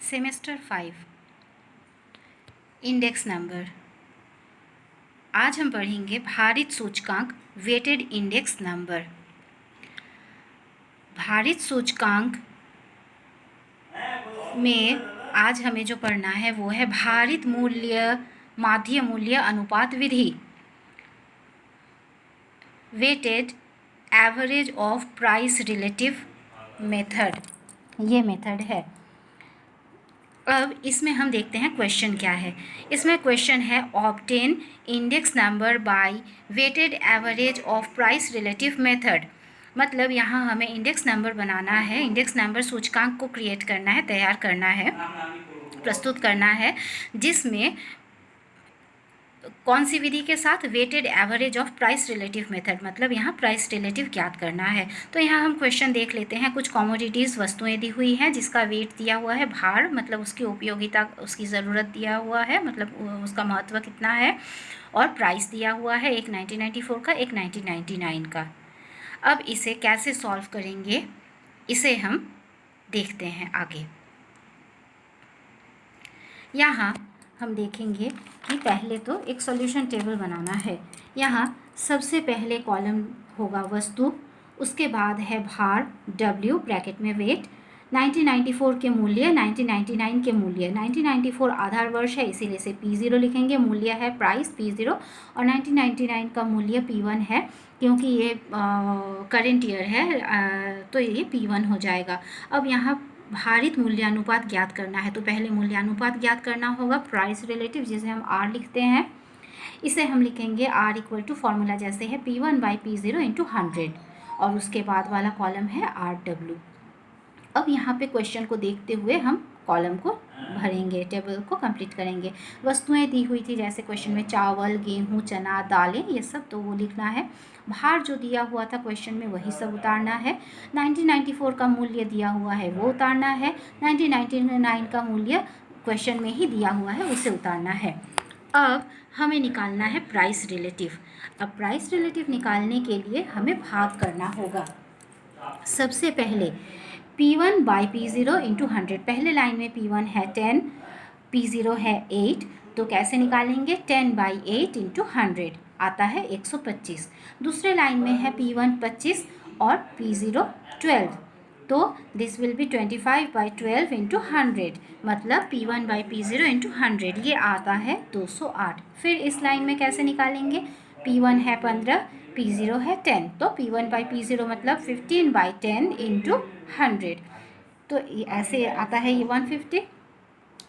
Semester 5 index number. आज हम पढ़ेंगे भारित सूचकांक वेटेड इंडेक्स नंबर। भारित सूचकांक में आज हमें जो पढ़ना है वो है भारित मूल्य माध्य मूल्य अनुपात विधि, weighted average of price relative method, ये मेथड है। अब इसमें हम देखते हैं क्वेश्चन क्या है। इसमें क्वेश्चन है obtain index number by weighted average of price relative method. मतलब यहाँ हमें इंडेक्स नंबर बनाना है, इंडेक्स नंबर सूचकांक को क्रिएट करना है, तैयार करना है, प्रस्तुत करना है, जिसमें कौन सी विधि के साथ, weighted average of price relative method, मतलब यहाँ प्राइस रिलेटिव ज्ञात करना है। तो यहाँ हम क्वेश्चन देख लेते हैं। कुछ कमोडिटीज़ वस्तुएं दी हुई हैं जिसका वेट दिया हुआ है, भार मतलब उसकी उपयोगिता, उसकी ज़रूरत दिया हुआ है, मतलब उसका महत्व कितना है, और प्राइस दिया हुआ है, एक 1994 का, एक 1999 का। अब इसे कैसे सॉल्व करेंगे इसे हम देखते हैं आगे। यहाँ हम देखेंगे कि पहले तो एक सॉल्यूशन टेबल बनाना है। यहाँ सबसे पहले कॉलम होगा वस्तु, उसके बाद है भार W ब्रैकेट में वेट, 1994 के मूल्य, 1999 के मूल्य। 1994 आधार वर्ष है इसीलिए से P0 लिखेंगे, मूल्य है प्राइस P0, और 1999 का मूल्य P1 है क्योंकि ये करेंट ईयर है, तो ये P1 हो जाएगा। अब यहाँ भारित मूल्यानुपात ज्ञात करना है, तो पहले मूल्यानुपात ज्ञात करना होगा प्राइस रिलेटिव, जिसे हम R लिखते हैं। इसे हम लिखेंगे R इक्वल टू फॉर्मूला जैसे है P1 बाई P0 इंटू 100, और उसके बाद वाला कॉलम है RW। अब यहाँ पे क्वेश्चन को देखते हुए हम कॉलम को भरेंगे, टेबल को कंप्लीट करेंगे। वस्तुएं दी हुई थी जैसे क्वेश्चन में चावल, गेहूं, चना, दालें, ये सब तो वो लिखना है। भार जो दिया हुआ था क्वेश्चन में वही सब उतारना है। 1994 का मूल्य दिया हुआ है वो उतारना है। 1999 का मूल्य क्वेश्चन में ही दिया हुआ है उसे उतारना है। अब हमें निकालना है प्राइस रिलेटिव। अब प्राइस रिलेटिव निकालने के लिए हमें भाग करना होगा। सबसे पहले P1 बाई P0 इंटू 100। पहले लाइन में P1 है 10, P0 है 8, तो कैसे निकालेंगे? 10 बाई 8 इंटू 100 आता है 125। दूसरे लाइन में है P1 25 और P0 12, तो this will be 25 by 12 into 100, मतलब P1 बाई P0 इंटू 100, ये आता है 208। फिर इस लाइन में कैसे निकालेंगे? P1 है 15, P0 है 10, तो P1 बाई P0 मतलब 15 बाई 10 इंटू 100, तो ऐसे आता है ये 150।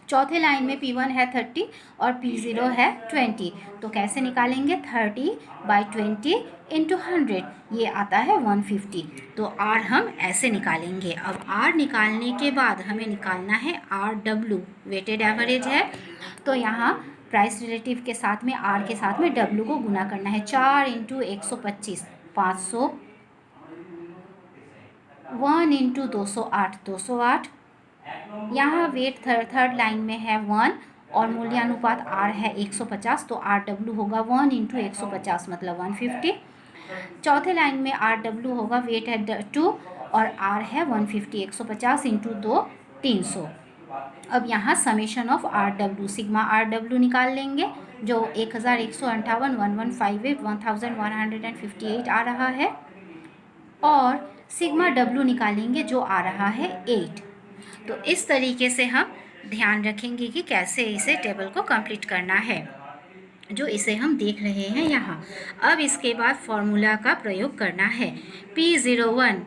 चौथे लाइन में P1 है 30 और P0 है 20, तो कैसे निकालेंगे? 30 बाई 20 इंटू 100, ये आता है 150। तो R हम ऐसे निकालेंगे। अब R निकालने के बाद हमें निकालना है RW, वेटेड एवरेज है, तो यहाँ प्राइस रिलेटिव के साथ में R के साथ में W को गुना करना है। 4 इंटू 125 500, 1 इंटू 208 208। यहाँ वेट थर्ड लाइन में है 1 और मूल्यानुपात R है 150, तो RW होगा 1 इंटू 150 मतलब 150। चौथे लाइन में RW होगा, वेट है 2 और R है 150, 150 इंटू 2 300। अब यहाँ summation of RW, sigma RW निकाल लेंगे, जो 1158 1158 1158 आ रहा है, और सिग्मा W निकालेंगे जो आ रहा है 8। तो इस तरीके से हम ध्यान रखेंगे कि कैसे इसे टेबल को कंप्लीट करना है, जो इसे हम देख रहे हैं यहाँ। अब इसके बाद फॉर्मूला का प्रयोग करना है। P01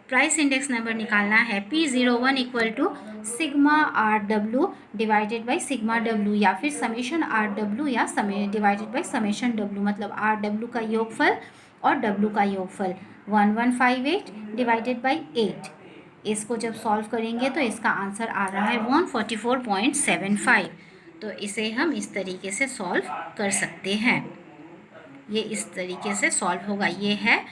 प्राइस इंडेक्स नंबर निकालना है। P01 equal to sigma RW divided by sigma W, या फिर समेशन RW या डिवाइडेड बाई समेशन W, मतलब RW का योगफल और W का योगफल 1158 डिवाइडेड बाई 8। इसको जब सॉल्व करेंगे तो इसका आंसर आ रहा है 144.75। तो इसे हम इस तरीके से सॉल्व कर सकते हैं। ये इस तरीके से सॉल्व होगा। ये है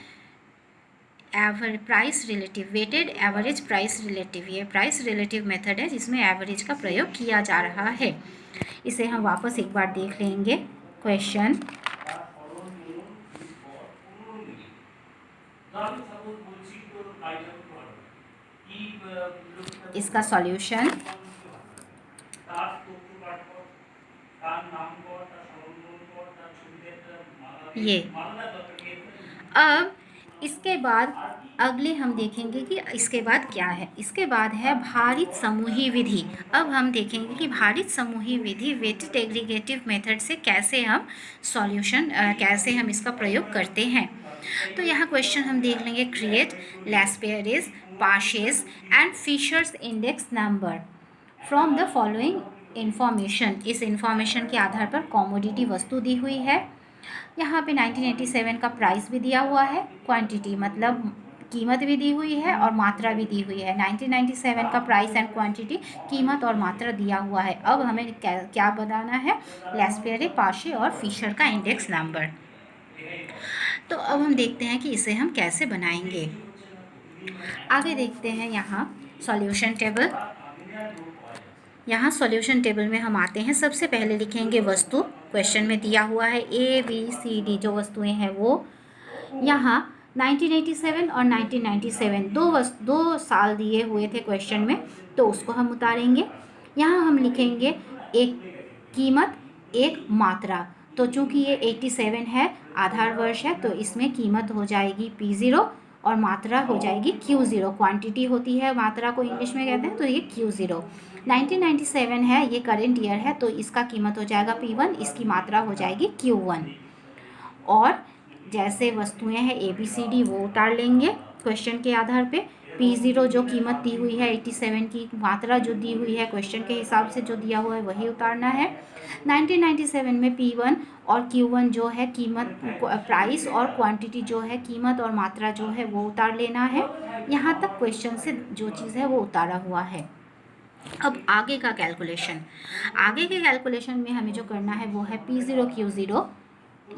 price relative, weighted average price relative, ये प्राइस रिलेटिव मेथड है जिसमें एवरेज का प्रयोग किया जा रहा है। इसे हम वापस एक बार देख लेंगे। क्वेश्चन इसका सॉल्यूशन ये। अब इसके बाद अगले हम देखेंगे कि इसके बाद क्या है। इसके बाद है भारित समूही विधि। अब हम देखेंगे कि भारित समूही विधि वेटेड एग्रीगेटिव मेथड से कैसे हम सॉल्यूशन कैसे हम इसका प्रयोग करते हैं। तो यहाँ क्वेश्चन हम देख लेंगे, create Laspeyres, Paasche's and Fisher's index number from the following information. इस इंफॉर्मेशन के आधार पर कॉमोडिटी वस्तु दी हुई है। यहाँ पे 1987 का प्राइस भी दिया हुआ है, क्वांटिटी मतलब कीमत भी दी हुई है और मात्रा भी दी हुई है। 1997 का प्राइस एंड क्वांटिटी, कीमत और मात्रा दिया हुआ है। अब हमें क्या बनाना है, लैस्पेरे, पाशे और फिशर का इंडेक्स नंबर। तो अब हम देखते हैं कि इसे हम कैसे बनाएंगे। आगे देखते हैं यहाँ सॉल्यूशन टेबल। यहाँ सॉल्यूशन टेबल में हम आते हैं। सबसे पहले लिखेंगे वस्तु, क्वेश्चन में दिया हुआ है ABCD जो वस्तुएं हैं वो। यहाँ 1987 और 1997 दो साल दिए हुए थे क्वेश्चन में, तो उसको हम उतारेंगे। यहाँ हम लिखेंगे एक कीमत, एक मात्रा। तो चूंकि ये 87 है, आधार वर्ष है, तो इसमें कीमत हो जाएगी P0 और मात्रा हो जाएगी Q0। क्वांटिटी होती है, मात्रा को इंग्लिश में कहते हैं, तो ये Q0। 1997 है, ये करेंट ईयर है, तो इसका कीमत हो जाएगा P1, इसकी मात्रा हो जाएगी Q1। और जैसे वस्तुएं हैं ABCD वो उतार लेंगे क्वेश्चन के आधार पे। P0 जो कीमत दी हुई है 87 की, मात्रा जो दी हुई है क्वेश्चन के हिसाब से जो दिया हुआ है वही उतारना है। 1997 में P1 और Q1 जो है कीमत, प्राइस और क्वांटिटी जो है, कीमत और मात्रा जो है वो उतार लेना है। यहाँ तक क्वेश्चन से जो चीज़ है वो उतारा हुआ है। अब आगे का कैलकुलेशन, आगे के कैलकुलेशन में हमें जो करना है वो है P0 Q0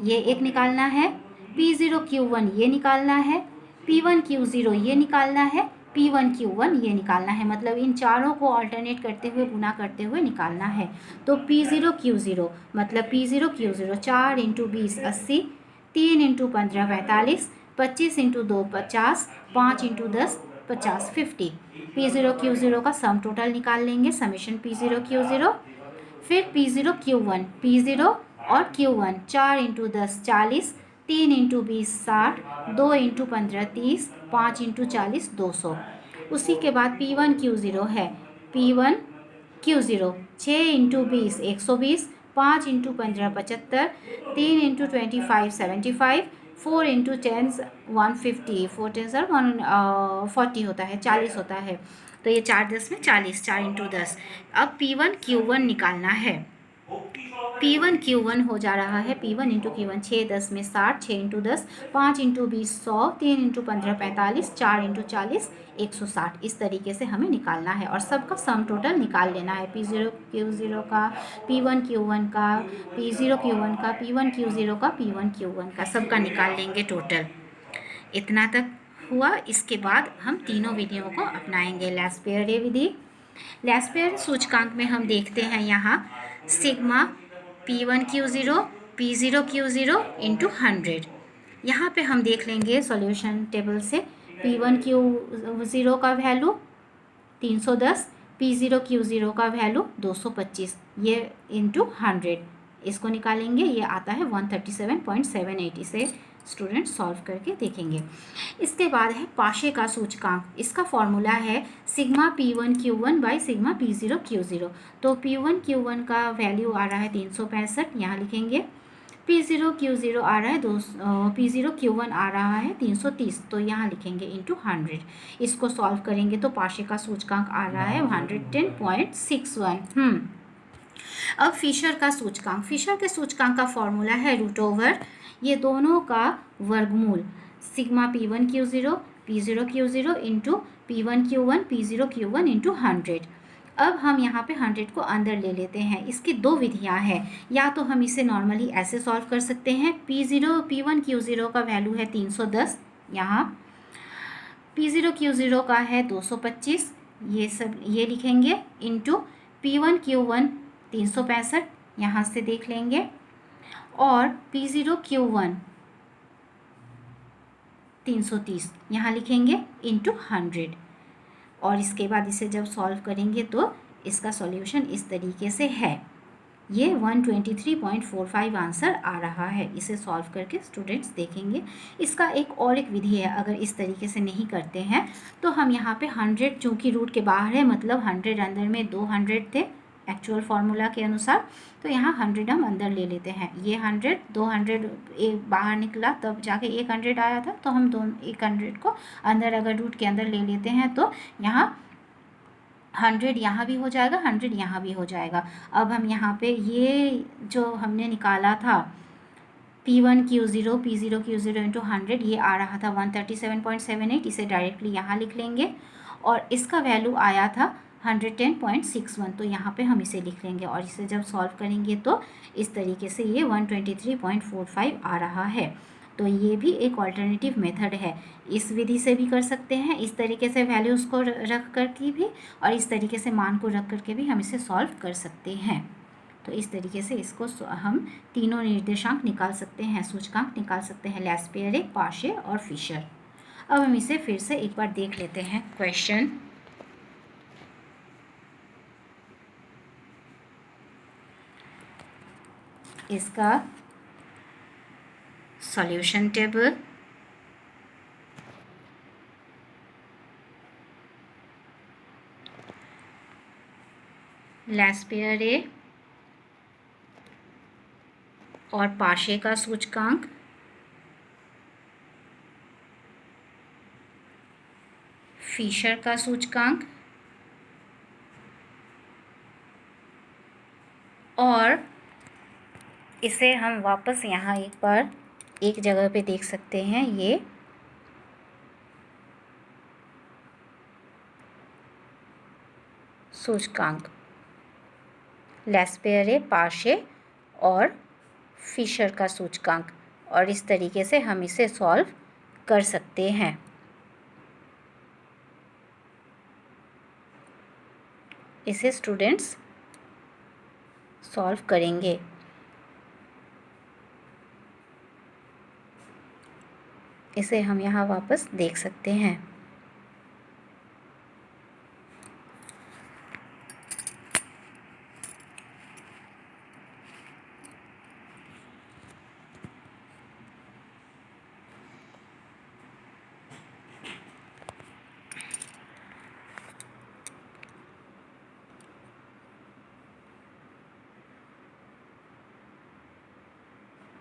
ये एक निकालना है, P0 Q1 ये निकालना है, P1 Q0 ये निकालना है, P1 Q1 ये निकालना है। मतलब इन चारों को अल्टरनेट करते हुए, गुना करते हुए निकालना है। तो P0 Q0 मतलब P0 Q0 4 × 20 80, 3 × 15 45, 25 × 2 50, 5 × 10 50 50। P0 Q0 का सम टोटल निकाल लेंगे, समेशन P0 Q0। फिर P0 Q1, P0 और Q1 4 × 10 40, 3 × 20 60, 2 × 15 30, 5 × 40 200। उसी के बाद P1 Q0 है, P1 Q0 6 × 20 120, 5 × 15 75, 3 × 25 75, 4 × 10 150, 4 10 40 होता है, 40 होता है। तो ये 4 10 में 40, 4 × 10। अब P1 Q1 निकालना है। P1 Q1 हो जा रहा है P1 × Q1 6 10 में 60, 6 × 10, 5 × 20 100, 3 × 15 45, 4 × 40 160। इस तरीके से हमें निकालना है और सबका सम टोटल निकाल लेना है। P0 Q0 का, P1 Q1 का, P0 Q1 का, P1 Q0 का, P1 Q1 का, सबका निकाल लेंगे टोटल। इतना तक हुआ। इसके बाद हम तीनों विधियों को अपनाएंगे। लैस्पेरे विधि, लैस्पेरे सूचकांक में हम देखते हैं यहाँ sigma P1 Q0 P0 Q0 × 100। यहाँ पे हम देख लेंगे सॉल्यूशन टेबल से P1 Q0 का वैल्यू 310, P0 Q0 का वैल्यू 225, ये × 100 इसको निकालेंगे, ये आता है 137.78। इसे स्टूडेंट सॉल्व करके देखेंगे। इसके बाद है पाशे का सूचकांक। इसका फॉर्मूला है sigma P1 Q1 by sigma P0 Q0। तो P1 Q1 का वैल्यू आ रहा है 365, यहाँ लिखेंगे। P0 Q0 आ रहा है P0 Q1 आ रहा है 330, तो यहाँ लिखेंगे × 100। इसको सॉल्व करेंगे तो पाशे का सूचकांक आ रहा है 110.61। अब फिशर का सूचकांक, फिशर के सूचकांक का फॉर्मूला है √, ये दोनों का वर्गमूल, sigma P1 Q0 P0 Q0 × P1 Q1 P0 Q1 × 100। अब हम यहाँ पे 100 को अंदर ले लेते हैं। इसकी दो विधियाँ हैं, या तो हम इसे नॉर्मली ऐसे सॉल्व कर सकते हैं। P1 Q0 का वैल्यू है 310, यहाँ P0 Q0 का है 225, ये सब ये लिखेंगे, इंटू P1 Q1 365, यहाँ से देख लेंगे, और P0 Q1 330 यहाँ लिखेंगे × 100। और इसके बाद इसे जब सॉल्व करेंगे तो इसका सॉल्यूशन इस तरीके से है। ये 123.45 आंसर आ रहा है। इसे सॉल्व करके स्टूडेंट्स देखेंगे। इसका एक विधि है, अगर इस तरीके से नहीं करते हैं तो हम यहाँ पे 100 चूँकि रूट के बाहर है, मतलब 100 अंदर में 200 थे एक्चुअल फार्मूला के अनुसार, तो यहाँ 100 हम अंदर ले लेते हैं। ये 100 200 एक बाहर निकला तब जाके 100 आया था, तो हम 100 को अंदर अगर रूट के अंदर ले लेते हैं तो यहाँ 100 यहाँ भी हो जाएगा, 100 यहाँ भी हो जाएगा। अब हम यहाँ पे ये जो हमने निकाला था P1 Q0 P0 Q0 into 100, ये आ रहा था 137.78, इसे डायरेक्टली यहाँ लिख लेंगे। और इसका वैल्यू आया था 110.61, तो यहाँ पे हम इसे लिख लेंगे और इसे जब सॉल्व करेंगे तो इस तरीके से ये 123.45 आ रहा है। तो ये भी एक ऑल्टरनेटिव मेथड है। इस विधि से भी कर सकते हैं, इस तरीके से वैल्यूज़ को रख कर के भी, और इस तरीके से मान को रख करके भी हम इसे सॉल्व कर सकते हैं। तो इस तरीके से इसको हम तीनों निर्देशांक निकाल सकते हैं, सूचकांक निकाल सकते हैं, लैस्पेरे, पाशे और फिशर। अब हम इसे फिर से एक बार देख लेते हैं क्वेश्चन। इसका सॉल्यूशन टेबल, लैस्पेरे और पाशे का सूचकांक, फिशर का सूचकांक और इसे हम वापस यहाँ एक बार एक जगह पे देख सकते हैं। ये सूचकांक लैस्पेरे, पाशे और फिशर का सूचकांक, और इस तरीके से हम इसे सॉल्व कर सकते हैं। इसे स्टूडेंट्स सॉल्व करेंगे। इसे हम यहाँ वापस देख सकते हैं।